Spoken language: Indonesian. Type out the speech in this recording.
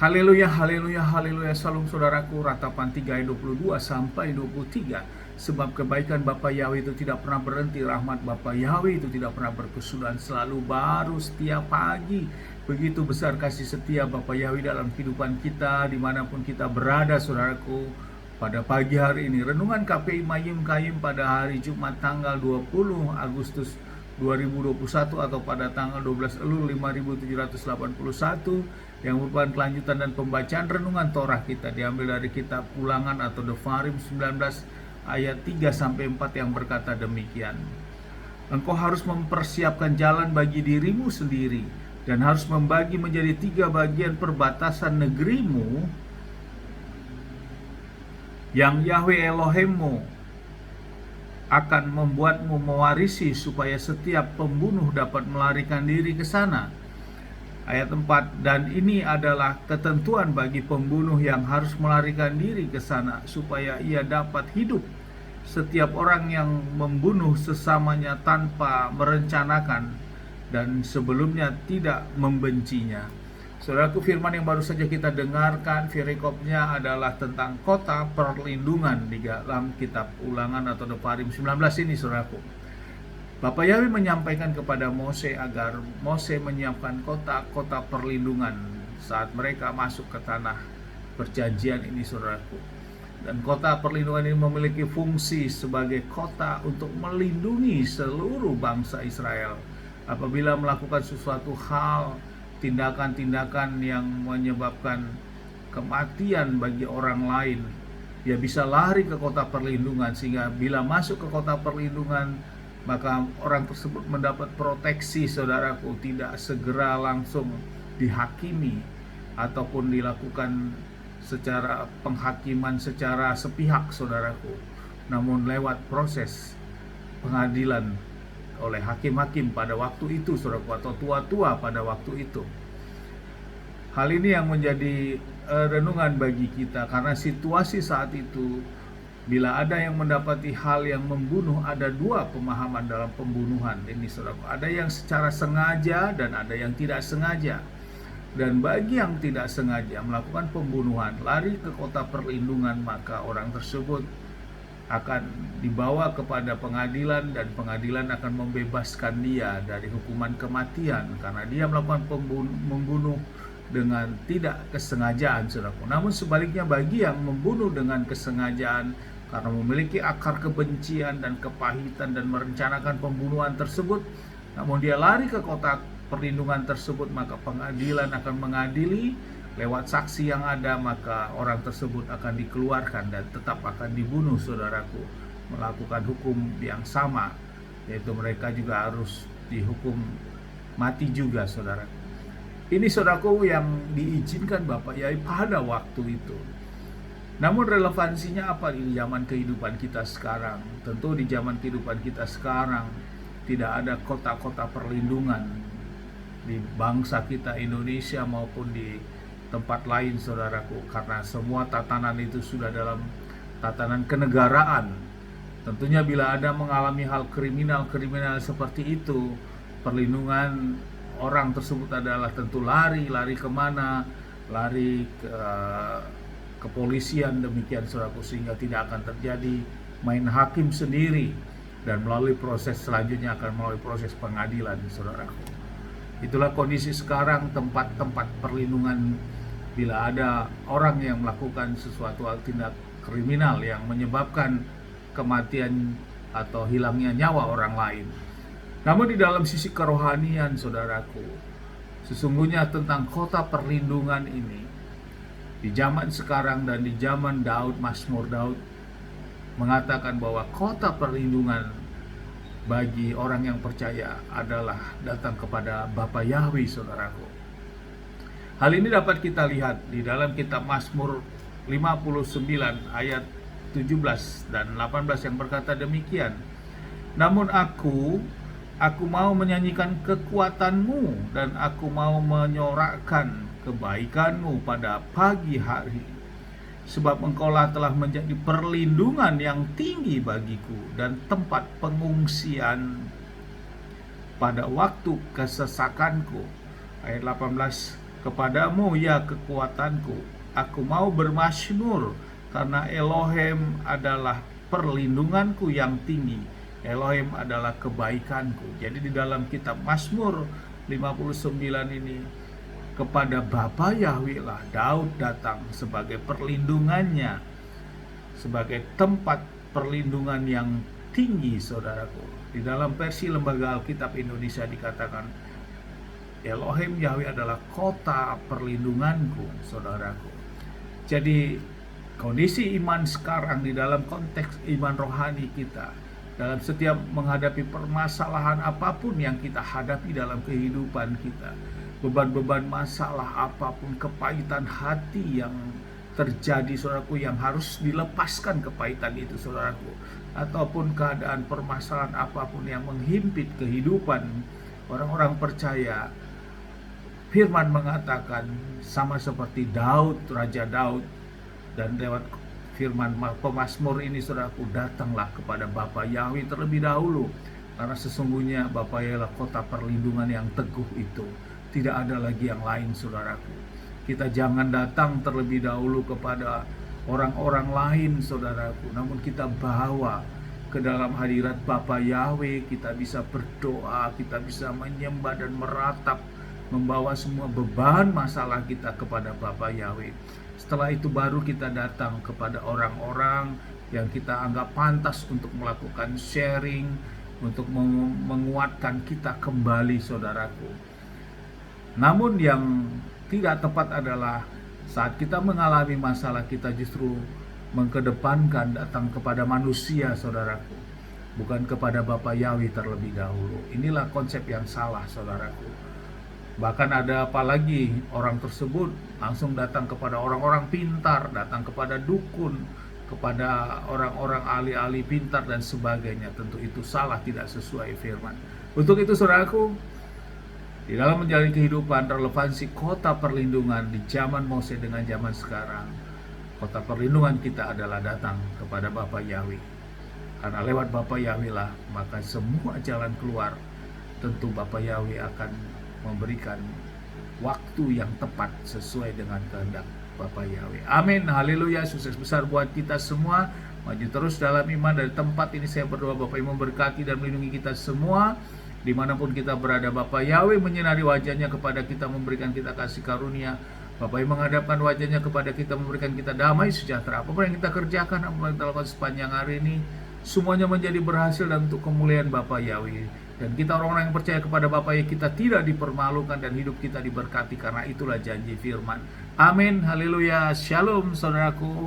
Haleluya, haleluya, haleluya. Salam saudaraku, ratapan 3 ayat 22 sampai 23. Sebab kebaikan Bapa Yahweh itu tidak pernah berhenti, rahmat Bapa Yahweh itu tidak pernah berkesudahan, selalu baru setiap pagi. Begitu besar kasih setia Bapa Yahweh dalam kehidupan kita dimanapun kita berada, saudaraku. Pada pagi hari ini renungan KPI Mayim Kayim pada hari Jumat tanggal 20 Agustus 2021 atau pada tanggal 12 Elul 5781 yang merupakan kelanjutan dan pembacaan renungan Torah kita diambil dari kitab Ulangan atau Devarim 19 ayat 3 sampai 4 yang berkata demikian. Engkau harus mempersiapkan jalan bagi dirimu sendiri dan harus membagi menjadi 3 bagian perbatasan negerimu yang Yahweh Elohimmu akan membuatmu mewarisi supaya setiap pembunuh dapat melarikan diri ke sana. Ayat 4, dan ini adalah ketentuan bagi pembunuh yang harus melarikan diri ke sana supaya ia dapat hidup. Setiap orang yang membunuh sesamanya tanpa merencanakan dan sebelumnya tidak membencinya. Saudaraku, firman yang baru saja kita dengarkan, firikopnya adalah tentang kota perlindungan di dalam kitab Ulangan atau Devarim 19 ini, saudaraku. Bapak Yahweh menyampaikan kepada Mose agar Mose menyiapkan kota-kota perlindungan saat mereka masuk ke tanah perjanjian ini, saudaraku. Dan kota perlindungan ini memiliki fungsi sebagai kota untuk melindungi seluruh bangsa Israel apabila melakukan sesuatu hal, tindakan-tindakan yang menyebabkan kematian bagi orang lain. Dia bisa lari ke kota perlindungan, sehingga bila masuk ke kota perlindungan maka orang tersebut mendapat proteksi, saudaraku, tidak segera langsung dihakimi ataupun dilakukan secara penghakiman secara sepihak, saudaraku, namun lewat proses pengadilan oleh hakim-hakim pada waktu itu, saudaraku, atau tua-tua pada waktu itu. Hal ini yang menjadi renungan bagi kita, karena situasi saat itu, bila ada yang mendapati hal yang membunuh, ada 2 pemahaman dalam pembunuhan ini, saudaraku. Ada yang secara sengaja dan ada yang tidak sengaja. Dan bagi yang tidak sengaja melakukan pembunuhan, lari ke kota perlindungan, maka orang tersebut akan dibawa kepada pengadilan dan pengadilan akan membebaskan dia dari hukuman kematian karena dia melakukan membunuh dengan tidak kesengajaan, saudaraku. Namun sebaliknya, bagi yang membunuh dengan kesengajaan karena memiliki akar kebencian dan kepahitan dan merencanakan pembunuhan tersebut, namun dia lari ke kota perlindungan tersebut, maka pengadilan akan mengadili lewat saksi yang ada, maka orang tersebut akan dikeluarkan dan tetap akan dibunuh, saudaraku, melakukan hukum yang sama, yaitu mereka juga harus dihukum mati juga, saudara. Ini, saudaraku, yang diizinkan Bapak Yahweh pada waktu itu. Namun relevansinya apa di zaman kehidupan kita sekarang? Tentu di zaman kehidupan kita sekarang tidak ada kota-kota perlindungan di bangsa kita Indonesia maupun di tempat lain, saudaraku, karena semua tatanan itu sudah dalam tatanan kenegaraan. Tentunya bila ada mengalami hal kriminal seperti itu, perlindungan orang tersebut adalah tentu lari kemana? Lari ke kepolisian, demikian, saudaraku, sehingga tidak akan terjadi main hakim sendiri, dan melalui proses selanjutnya akan melalui proses pengadilan, saudaraku. Itulah kondisi sekarang tempat-tempat perlindungan bila ada orang yang melakukan sesuatu tindak kriminal yang menyebabkan kematian atau hilangnya nyawa orang lain. Namun di dalam sisi kerohanian, saudaraku, sesungguhnya tentang kota perlindungan ini di zaman sekarang dan di zaman Daud, Mazmur Daud mengatakan bahwa kota perlindungan bagi orang yang percaya adalah datang kepada Bapa Yahweh, saudaraku. Hal ini dapat kita lihat di dalam kitab Mazmur 59 ayat 17 dan 18 yang berkata demikian. Namun aku mau menyanyikan kekuatanmu dan aku mau menyorakkan kebaikanmu pada pagi hari. Sebab engkaulah telah menjadi perlindungan yang tinggi bagiku dan tempat pengungsian pada waktu kesesakanku. Ayat 18, Kepadamu ya kekuatanku, aku mau bermazmur, karena Elohim adalah perlindunganku yang tinggi. Elohim adalah kebaikanku. Jadi di dalam kitab Mazmur 59 ini, kepada Bapa Yahweh lah Daud datang sebagai perlindungannya, sebagai tempat perlindungan yang tinggi, saudaraku. Di dalam versi Lembaga Alkitab Indonesia dikatakan, Elohim Yahweh adalah kota perlindunganku, saudaraku. Jadi kondisi iman sekarang di dalam konteks iman rohani kita, dalam setiap menghadapi permasalahan apapun yang kita hadapi dalam kehidupan kita, beban-beban masalah apapun, kepahitan hati yang terjadi, saudaraku, yang harus dilepaskan kepahitan itu, saudaraku, ataupun keadaan permasalahan apapun yang menghimpit kehidupan orang-orang percaya, firman mengatakan sama seperti Daud, Raja Daud, dan lewat firman pemazmur ini, saudaraku, datanglah kepada Bapa Yahweh terlebih dahulu, karena sesungguhnya Bapa Yahweh adalah kota perlindungan yang teguh itu. Tidak ada lagi yang lain, saudaraku. Kita jangan datang terlebih dahulu kepada orang-orang lain, saudaraku, namun kita bawa ke dalam hadirat Bapa Yahweh. Kita bisa berdoa, kita bisa menyembah dan meratap, membawa semua beban masalah kita kepada Bapa Yahweh. Setelah itu baru kita datang kepada orang-orang yang kita anggap pantas untuk melakukan sharing, untuk menguatkan kita kembali, saudaraku. Namun yang tidak tepat adalah saat kita mengalami masalah, kita justru mengedepankan datang kepada manusia, saudaraku, bukan kepada Bapa Yahweh terlebih dahulu. Inilah konsep yang salah, saudaraku. Bahkan ada apalagi orang tersebut langsung datang kepada orang-orang pintar, datang kepada dukun, kepada orang-orang ahli-ahli pintar dan sebagainya. Tentu itu salah, tidak sesuai firman. Untuk itu, saudaraku, di dalam menjalani kehidupan, relevansi kota perlindungan di zaman Mose dengan zaman sekarang, kota perlindungan kita adalah datang kepada Bapa Yahweh. Karena lewat Bapa Yahweh lah maka semua jalan keluar. Tentu Bapa Yahweh akan memberikan waktu yang tepat sesuai dengan kehendak Bapa Yahweh. Amin, haleluya. Sukses besar buat kita semua. Maju terus dalam iman. Dari tempat ini saya berdoa Bapa yang memberkati dan melindungi kita semua. Dimanapun kita berada, Bapa Yahweh menyinari wajahnya kepada kita, memberikan kita kasih karunia. Bapa yang menghadapkan wajahnya kepada kita, memberikan kita damai sejahtera. Apapun yang kita kerjakan, apa yang kita lakukan sepanjang hari ini, semuanya menjadi berhasil dan untuk kemuliaan Bapa Yahweh. Dan kita orang-orang yang percaya kepada Bapa Yahweh, kita tidak dipermalukan dan hidup kita diberkati, karena itulah janji firman. Amin, haleluya, shalom, saudaraku.